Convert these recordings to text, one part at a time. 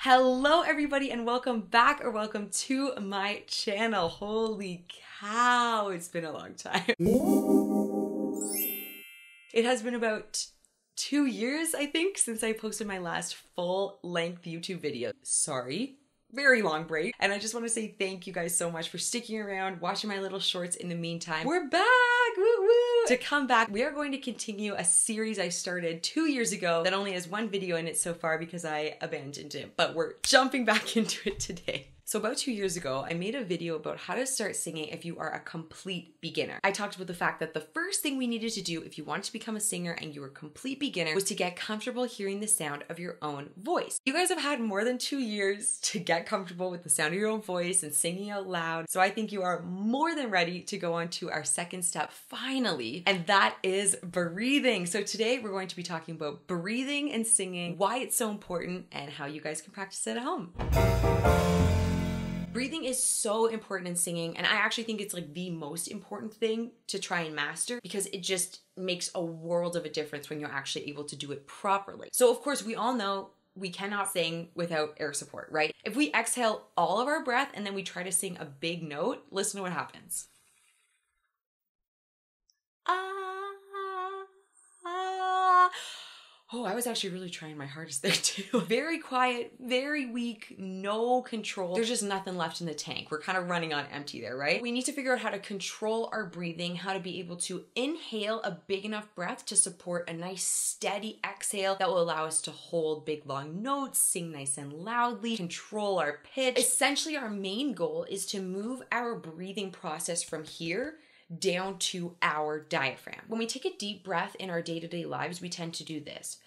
Hello everybody and welcome back or welcome to my channel. Holy cow, it's been a long time. It has been about 2 years, I think, since I posted my last full-length YouTube video. Sorry. Very long break. And I just want to say thank you guys so much for sticking around, watching my little shorts in the meantime. We're back! Woo woo! To come back, we are going to continue a series I started 2 years ago that only has one video in it so far because I abandoned it, but we're jumping back into it today. So about 2 years ago, I made a video about how to start singing if you are a complete beginner. I talked about the fact that the first thing we needed to do if you wanted to become a singer and you were a complete beginner was to get comfortable hearing the sound of your own voice. You guys have had more than 2 years to get comfortable with the sound of your own voice and singing out loud. So I think you are more than ready to go on to our second step finally, and that is breathing. So today we're going to be talking about breathing and singing, why it's so important, and how you guys can practice it at home. Breathing is so important in singing, and I actually think it's like the most important thing to try and master because it just makes a world of a difference when you're actually able to do it properly. So of course we all know we cannot sing without air support, right? If we exhale all of our breath and then we try to sing a big note, listen to what happens. Oh, I was actually really trying my hardest there too. Very quiet, very weak, no control. There's just nothing left in the tank. We're kind of running on empty there, right? We need to figure out how to control our breathing, how to be able to inhale a big enough breath to support a nice steady exhale that will allow us to hold big long notes, sing nice and loudly, control our pitch. Essentially, our main goal is to move our breathing process from here down to our diaphragm. When we take a deep breath in our day-to-day lives, we tend to do this.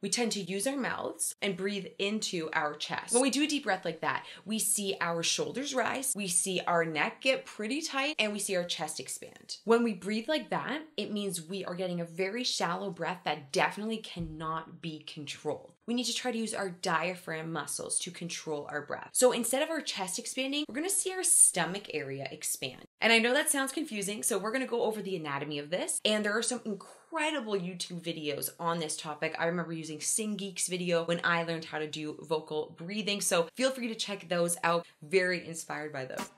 We tend to use our mouths and breathe into our chest. When we do a deep breath like that, we see our shoulders rise, we see our neck get pretty tight, and we see our chest expand. When we breathe like that, it means we are getting a very shallow breath that definitely cannot be controlled. We need to try to use our diaphragm muscles to control our breath. So instead of our chest expanding, we're gonna see our stomach area expand. And I know that sounds confusing, so we're gonna go over the anatomy of this. And there are some incredible YouTube videos on this topic. I remember using Sing Geek's video when I learned how to do vocal breathing. So feel free to check those out. Very inspired by those.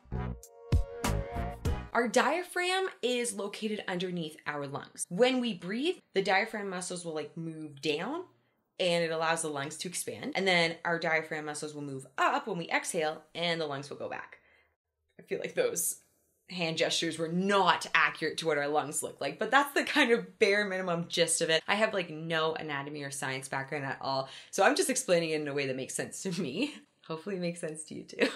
Our diaphragm is located underneath our lungs. When we breathe, the diaphragm muscles will like move down and it allows the lungs to expand. And then our diaphragm muscles will move up when we exhale and the lungs will go back. I feel like those hand gestures were not accurate to what our lungs look like, but that's the kind of bare minimum gist of it. I have like no anatomy or science background at all, so I'm just explaining it in a way that makes sense to me. Hopefully it makes sense to you too.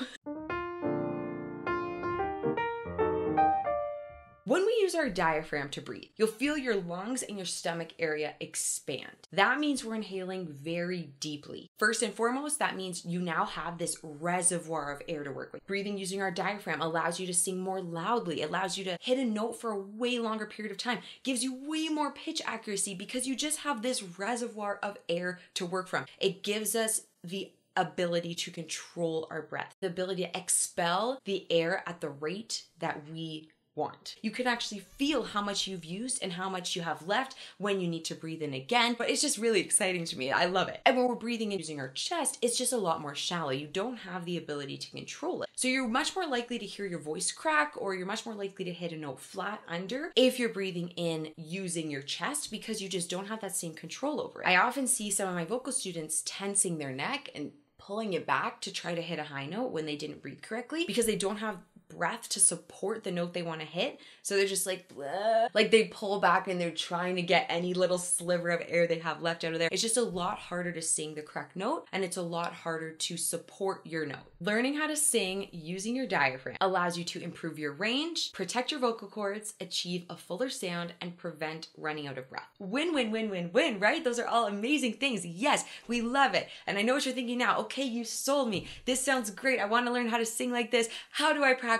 When we use our diaphragm to breathe, you'll feel your lungs and your stomach area expand. That means we're inhaling very deeply. First and foremost, that means you now have this reservoir of air to work with. Breathing using our diaphragm allows you to sing more loudly, allows you to hit a note for a way longer period of time, gives you way more pitch accuracy because you just have this reservoir of air to work from. It gives us the ability to control our breath, the ability to expel the air at the rate that we want. You can actually feel how much you've used and how much you have left when you need to breathe in again, but it's just really exciting to me. I love it. And when we're breathing and using our chest, it's just a lot more shallow. You don't have the ability to control it. So you're much more likely to hear your voice crack, or you're much more likely to hit a note flat under if you're breathing in using your chest because you just don't have that same control over it. I often see some of my vocal students tensing their neck and pulling it back to try to hit a high note when they didn't breathe correctly because they don't have breath to support the note they want to hit. So they're just like, bleh. Like they pull back and they're trying to get any little sliver of air they have left out of there. It's just a lot harder to sing the correct note, and it's a lot harder to support your note. Learning how to sing using your diaphragm allows you to improve your range, protect your vocal cords, achieve a fuller sound, and prevent running out of breath. Win, win, win, win, win, right? Those are all amazing things. Yes, we love it. And I know what you're thinking now. Okay, you sold me. This sounds great. I want to learn how to sing like this. How do I practice?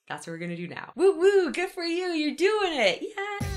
That's what we're gonna do now. Woo woo, good for you, you're doing it, yeah!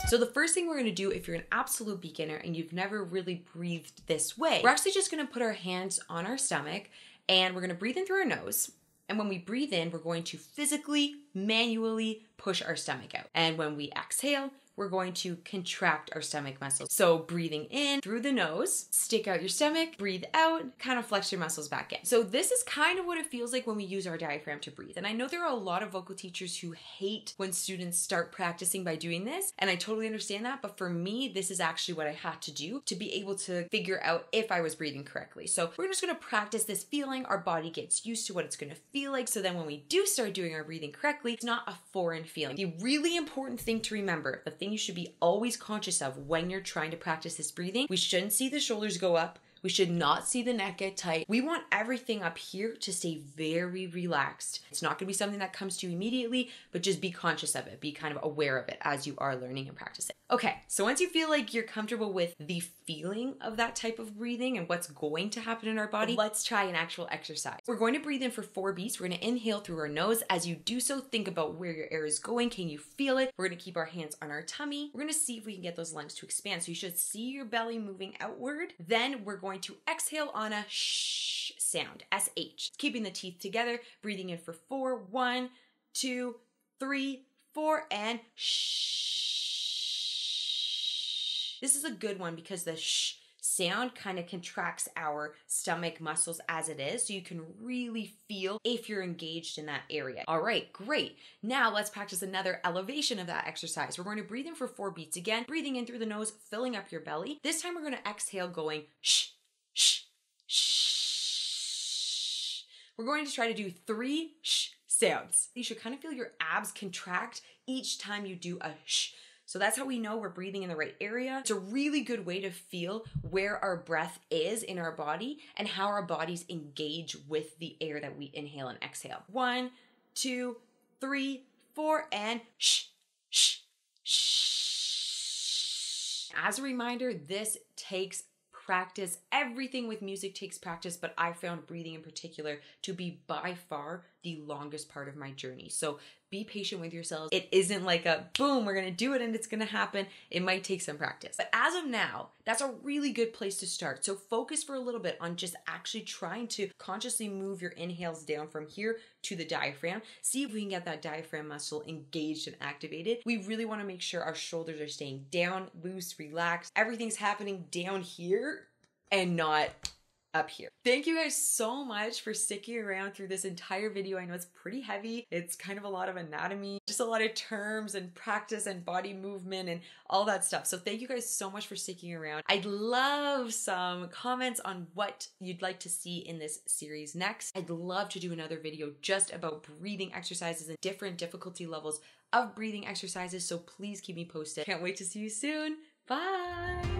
So the first thing we're gonna do if you're an absolute beginner and you've never really breathed this way, we're actually just gonna put our hands on our stomach and we're gonna breathe in through our nose. And when we breathe in, we're going to physically, manually push our stomach out. And when we exhale, we're going to contract our stomach muscles. So breathing in through the nose, stick out your stomach, breathe out, kind of flex your muscles back in. So this is kind of what it feels like when we use our diaphragm to breathe. And I know there are a lot of vocal teachers who hate when students start practicing by doing this, and I totally understand that, but for me, this is actually what I had to do to be able to figure out if I was breathing correctly. So we're just gonna practice this feeling. Our body gets used to what it's gonna feel like, so then when we do start doing our breathing correctly, it's not a foreign feeling. The really important thing to remember, the thing you should be always conscious of when you're trying to practice this breathing, we shouldn't see the shoulders go up. We should not see the neck get tight. We want everything up here to stay very relaxed. It's not gonna be something that comes to you immediately, but just be conscious of it. Be kind of aware of it as you are learning and practicing. Okay, so once you feel like you're comfortable with the feeling of that type of breathing and what's going to happen in our body, let's try an actual exercise. We're going to breathe in for 4 beats. We're gonna inhale through our nose. As you do so, think about where your air is going. Can you feel it? We're gonna keep our hands on our tummy. We're gonna see if we can get those lungs to expand. So you should see your belly moving outward. Then we're going to exhale on a shh sound, SH. Keeping the teeth together, breathing in for 4, 1, 2, 3, 4, and shh. This is a good one because the shh sound kind of contracts our stomach muscles as it is, so you can really feel if you're engaged in that area. All right, great. Now let's practice another elevation of that exercise. We're going to breathe in for 4 beats again, breathing in through the nose, filling up your belly. This time we're going to exhale going shh, shh, shh. We're going to try to do 3 shh sounds. You should kind of feel your abs contract each time you do a shh. So that's how we know we're breathing in the right area. It's a really good way to feel where our breath is in our body and how our bodies engage with the air that we inhale and exhale. 1, 2, 3, 4, and shh, shh, shh. As a reminder, this takes practice. Everything with music takes practice, but I found breathing in particular to be by far the longest part of my journey. So be patient with yourselves. It isn't like a boom, we're gonna do it and it's gonna happen. It might take some practice. But as of now, that's a really good place to start. So focus for a little bit on just actually trying to consciously move your inhales down from here to the diaphragm. See if we can get that diaphragm muscle engaged and activated. We really wanna make sure our shoulders are staying down, loose, relaxed. Everything's happening down here and not up here. Thank you guys so much for sticking around through this entire video. I know it's pretty heavy. It's kind of a lot of anatomy, just a lot of terms and practice and body movement and all that stuff. So thank you guys so much for sticking around. I'd love some comments on what you'd like to see in this series next. I'd love to do another video just about breathing exercises and different difficulty levels of breathing exercises. So please keep me posted. Can't wait to see you soon. Bye.